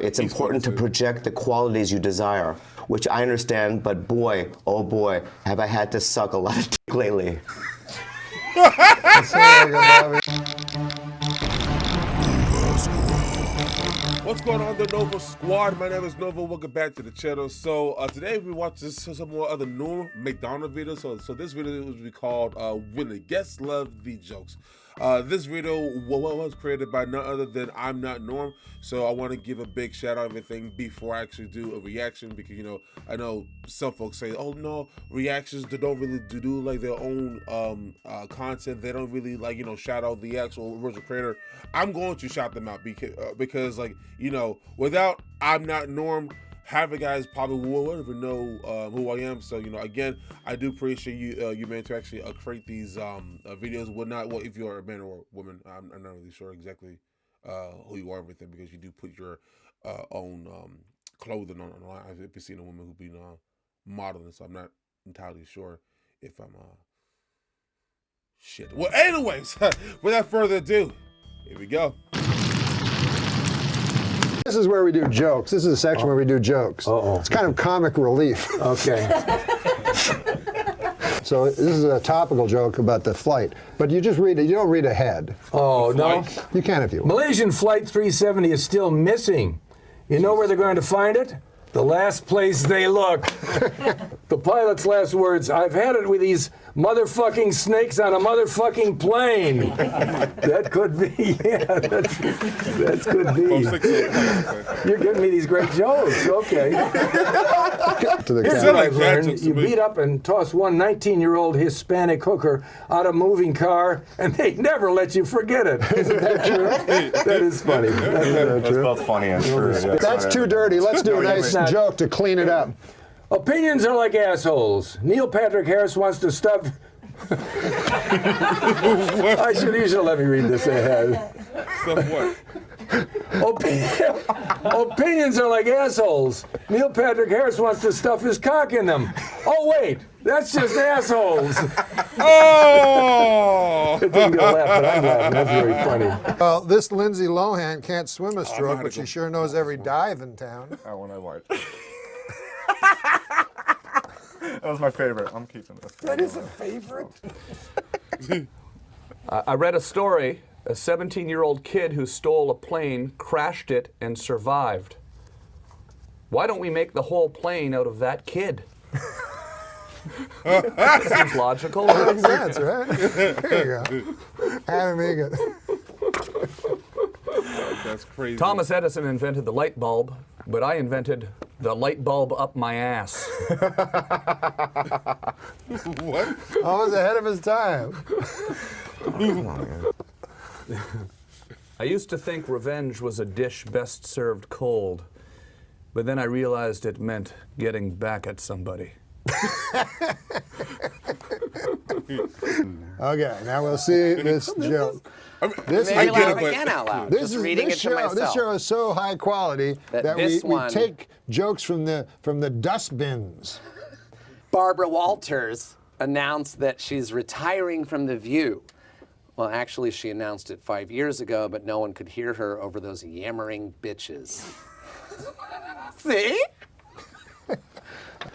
It's important to project the qualities you desire, which I understand, but boy, oh boy, have I had to suck a lot of dick lately. What's going on, the Nova Squad? My name is Nova. Welcome back to the channel. So today we watch some more other new Macdonald videos. So this video will be called "When the Guests Love the Jokes." This video was created by none other than I'm Not Norm. So I want to give a big shout out everything before I actually do a reaction, because I know some folks say, oh no, reactions they don't really do like their own content. They don't really shout out the actual original creator. I'm going to shout them out because without I'm Not Norm, half the guys probably won't even know who I am. So again, I do appreciate you man to actually create these videos. Well, if you're a man or a woman, I'm not really sure exactly who you are, everything, because you do put your own clothing on. I've seen a woman who's been modeling, so I'm not entirely sure if I'm shit. Well, anyways, without further ado, here we go. This is where we do jokes. This is a section where we do jokes. It's kind of comic relief. Okay. So this is a topical joke about the flight, but you just read it. You don't read ahead. Oh, no? You can if you want. Malaysian Flight 370 is still missing. You know where they're going to find it? The last place they look. The pilot's last words, I've had it with these motherfucking snakes on a motherfucking plane. That could be, yeah, that could be. You're giving me these great jokes, okay. To the Here's what I've learned. You beat up and toss one 19-year-old Hispanic hooker out of a moving car, and they never let you forget it. Isn't that true? That is funny. That's true. Both funny and true. That's too dirty. Let's do a nice joke to clean it up. Opinions are like assholes. Neil Patrick Harris wants to stuff... You should let me read this ahead. Stuff what? Opinions are like assholes. Neil Patrick Harris wants to stuff his cock in them. Oh, wait. That's just assholes. Oh! It didn't get a laugh, but I'm laughing. That's very funny. Well, this Lindsay Lohan can't swim a stroke, but she sure knows every dive in town. That one I liked. That was my favorite. I'm keeping this. That is a favorite? I read a story. A 17-year-old kid who stole a plane, crashed it, and survived. Why don't we make the whole plane out of that kid? That seems logical. Makes sense, right? There you go. How to make it. That's crazy. Thomas Edison invented the light bulb, but I invented the light bulb up my ass. What? Always ahead of his time. I used to think revenge was a dish best served cold, but then I realized it meant getting back at somebody. Okay, now we'll see this joke. I get it, again out loud. This show is so high quality that we take jokes from the dustbins. Barbara Walters announced that she's retiring from The View. Well, actually, she announced it 5 years ago, but no one could hear her over those yammering bitches. See?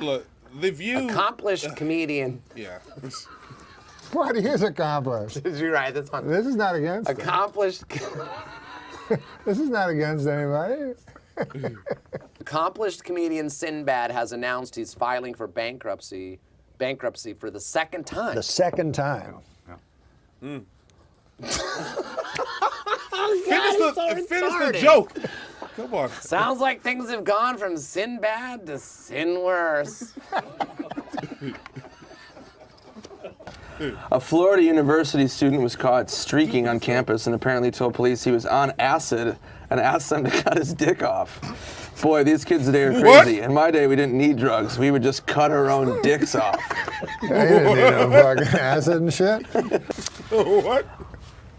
Look, The View. Accomplished comedian. Yeah. What is accomplished? Did you write this one? This is not against Accomplished. This is not against anybody. Accomplished comedian Sinbad has announced he's filing for bankruptcy for the second time. The second time. Finish the joke. Come on. Sounds like things have gone from Sinbad to sin worse. A Florida University student was caught streaking on campus and apparently told police he was on acid and asked them to cut his dick off. Boy, these kids today are crazy. In my day, we didn't need drugs. We would just cut our own dicks off. Yeah, you didn't need no fucking acid and shit. What?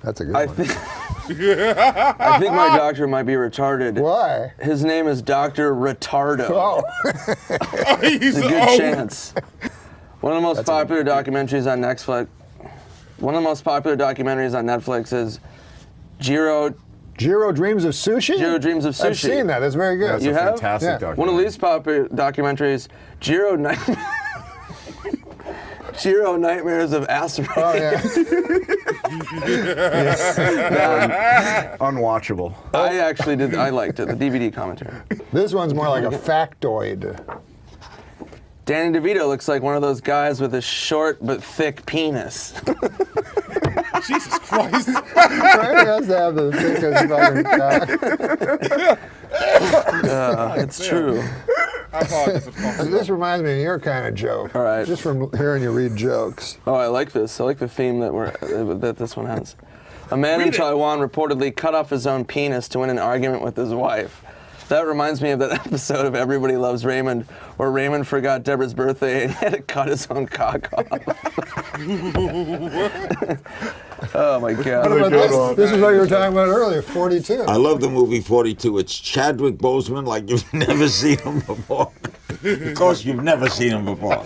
That's a good I one. think my doctor might be retarded. Why? His name is Dr. Retardo. Oh. It's a good chance. One of the most popular documentaries on Netflix. One of the most popular documentaries on Netflix is Jiro Jiro Dreams of Sushi? Jiro Dreams of Sushi. I've seen that. That's very good. That's You a have? fantastic Yeah. documentary. One of the least popular documentaries, Jiro Nightmares of Acid Rain. Oh, yeah. Unwatchable. I liked it, the DVD commentary. This one's more like a factoid. Danny DeVito looks like one of those guys with a short but thick penis. Jesus Christ. Right? He has to have the thickest fucking cock. It's true. I apologize for talking. This reminds me of your kind of joke. All right. Just from hearing you read jokes. Oh, I like this. I like the theme that this one has. A man in Taiwan reportedly cut off his own penis to win an argument with his wife. That reminds me of that episode of Everybody Loves Raymond, where Raymond forgot Deborah's birthday and he had to cut his own cock off. Oh my God. What about this? This is what you were talking about earlier, 42. I love the movie 42. It's Chadwick Boseman like you've never seen him before. Of course, you've never seen him before.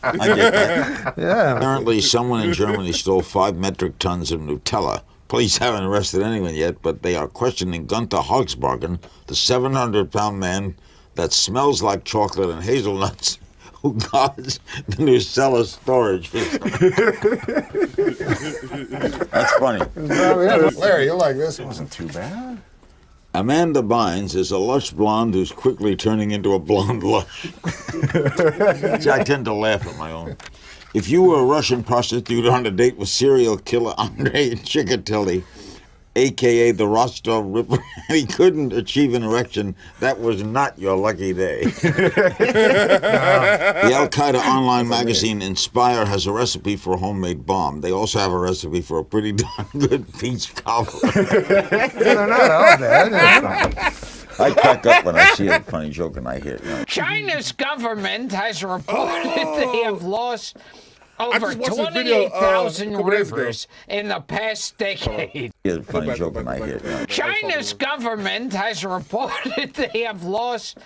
I get that. Yeah. Apparently, someone in Germany stole 5 metric tons of Nutella. Police haven't arrested anyone yet, but they are questioning Gunther Hogsbargen, the 700-pound man that smells like chocolate and hazelnuts, who guards the Nutella storage system. That's funny. Larry, you'll like this one. Wasn't too bad. Amanda Bynes is a lush blonde who's quickly turning into a blonde lush. See, I tend to laugh at my own. If you were a Russian prostitute on a date with serial killer Andrei Chikatilo, a.k.a. the Rostov Ripper, and he couldn't achieve an erection, that was not your lucky day. The Al-Qaeda online magazine Inspire has a recipe for a homemade bomb. They also have a recipe for a pretty darn good peach cobbler. They're not all bad. I crack up when I see a funny joke and I hear it. China's government has reported they have lost over just watched this video, 28,000 a couple days ago. rivers in the past decade. Hear a funny joke and I hear it. China's government has reported they have lost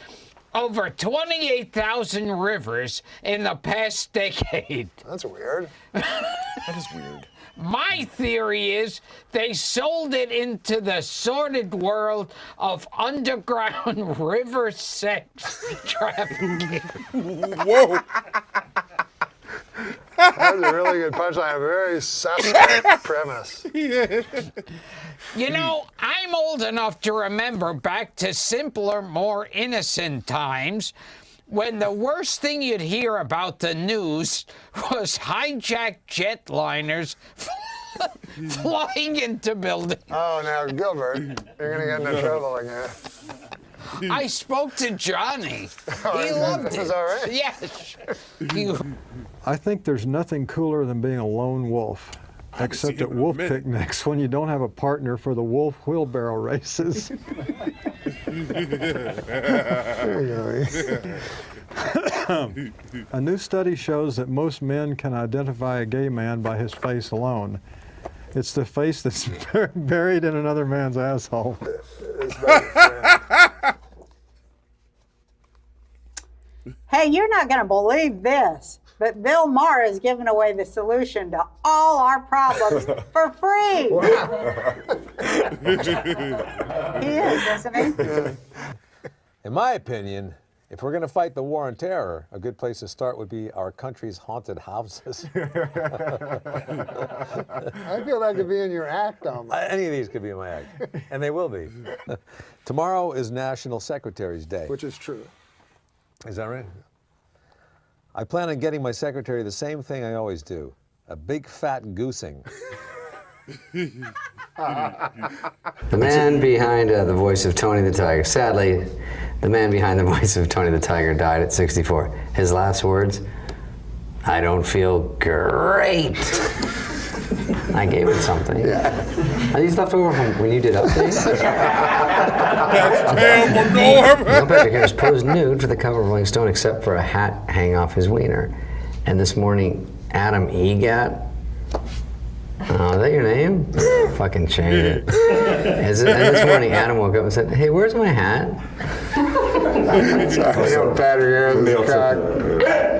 over 28,000 rivers in the past decade. That's weird. That is weird. My theory is they sold it into the sordid world of underground river sex trafficking. Whoa. That was a really good punchline. A very suspect premise. You know, I'm old enough to remember back to simpler, more innocent times when the worst thing you'd hear about the news was hijacked jetliners flying into buildings. Oh, now, Gilbert, you're going to get into trouble again. I spoke to Johnny. He loved it. This is all right. Yes. I think there's nothing cooler than being a lone wolf, except at wolf picnics when you don't have a partner for the wolf wheelbarrow races. A new study shows that most men can identify a gay man by his face alone. It's the face that's buried in another man's asshole. Hey, you're not going to believe this, but Bill Maher is giving away the solution to all our problems for free. He is, isn't he? In my opinion, if we're going to fight the war on terror, a good place to start would be our country's haunted houses. I feel that could be in your act almost. Any of these could be in my act, and they will be. Tomorrow is National Secretary's Day. Which is true. Is that right? I plan on getting my secretary the same thing I always do, a big fat goosing. The man behind the voice of Tony the Tiger. Sadly, the man behind the voice of Tony the Tiger died at 64. His last words, "I don't feel great." I gave it something. Yeah. Are these left over from when you did updates? That's terrible, Norm. Neil Patrick Harris posed nude for the cover of Rolling Stone except for a hat hanging off his wiener. And this morning, Adam Egat. Oh, is that your name? Fucking change it. And this morning, Adam woke up and said, "Hey, where's my hat?" Neil Patrick Harris' cock.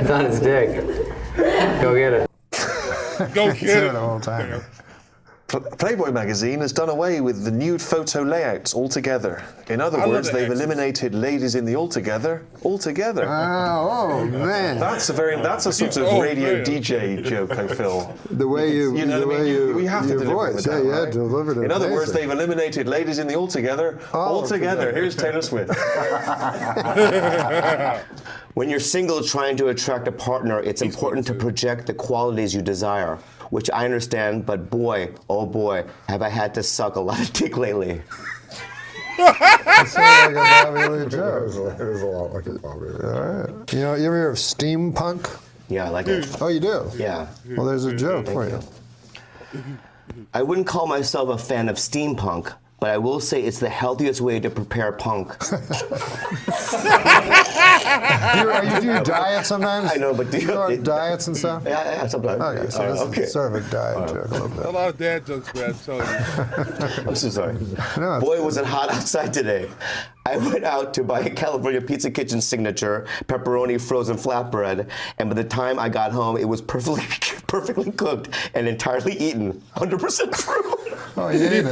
It's on his dick. Go get it. Go get it. The whole time. Playboy magazine has done away with the nude photo layouts altogether. In other words, they've eliminated ladies in the altogether. Oh man, that's a sort of radio DJ joke, I feel. The way you, you know the what I way mean? you, we have to your deliver voice, that, right? delivered it. In other words, amazing. they've eliminated ladies in the altogether. Altogether. Here's Taylor Swift. When you're single trying to attract a partner, it's important to project the qualities you desire, which I understand, but boy, oh boy, have I had to suck a lot of dick lately. That sounds like a Bobby Lee joke. It is a lot like a Bobby Lee. All right. You know, you ever hear of steampunk? Yeah, I like it. Oh, you do? Yeah. Well, there's a joke for you. I wouldn't call myself a fan of steampunk, but I will say it's the healthiest way to prepare punk. You do diet sometimes? I know, but do you go on diets and stuff? Yeah, sometimes. Okay, so this is sort of a diet joke a little bit. A lot of dad jokes, man, I'm telling you. I'm so sorry. No, Boy, was it hot outside today. I went out to buy a California Pizza Kitchen signature pepperoni frozen flatbread, and by the time I got home, it was perfectly cooked and entirely eaten. 100% true. Oh, you ate it.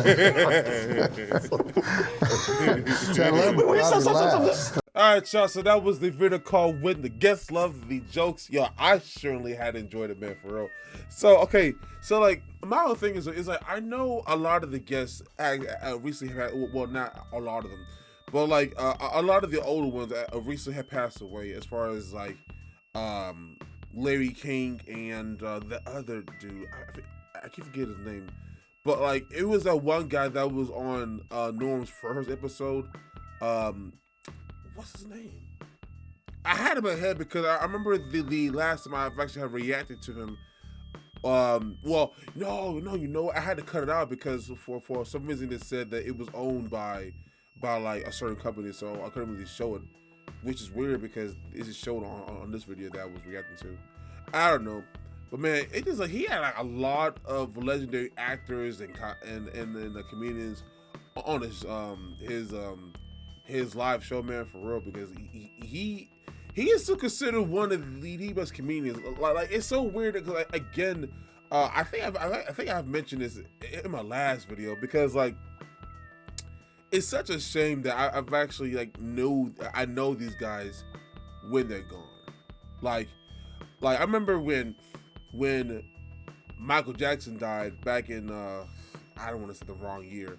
All right, y'all, so that was the video called When the Guests Love the Jokes. Yo, I certainly had enjoyed it, man, for real. So, okay, so, like, my whole thing is like, I know a lot of the guests recently have had, well, not a lot of them, but, like, a lot of the older ones recently have passed away, as far as, like, Larry King and the other dude, I keep forgetting his name, but, like, it was that one guy that was on Norm's first episode, what's his name? I had him in my head because I remember the last time I've actually had reacted to him. Well, no, you know what? I had to cut it out because for some reason it said that it was owned by like a certain company, so I couldn't really show it, which is weird because it just showed on this video that I was reacting to. I don't know, but man, it just like he had like a lot of legendary actors and the comedians on his live show, man, for real, because he is still considered one of the best comedians. Like it's so weird because, like, again, I think I've mentioned this in my last video, because like it's such a shame that I've actually like I know these guys when they're gone. Like I remember when Michael Jackson died back in I don't want to say the wrong year,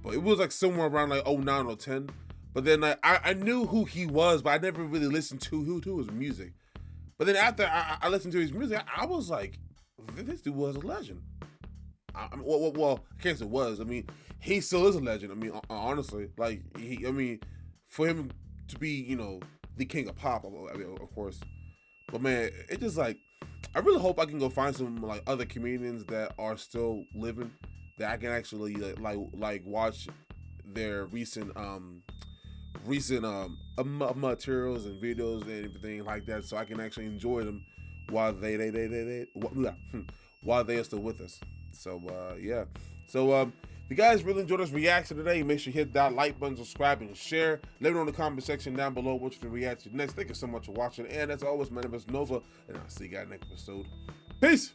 but it was like somewhere around like 09 or 10. But then I knew who he was, but I never really listened to his music. But then after I listened to his music, I was like, this dude was a legend. Well, I can't say was. I mean, he still is a legend. I mean, honestly, like for him to be, you know, the king of pop, I mean, of course. But man, it just like, I really hope I can go find some like other comedians that are still living that I can actually like watch their recent materials and videos and everything like that, so I can actually enjoy them while they are still with us. So yeah. So if you guys really enjoyed this reaction today, make sure you hit that like button, subscribe, and share. Let me know in the comment section down below what you can react to next. Thank you so much for watching, and as always, my name is Nova, and I'll see you guys next episode. Peace.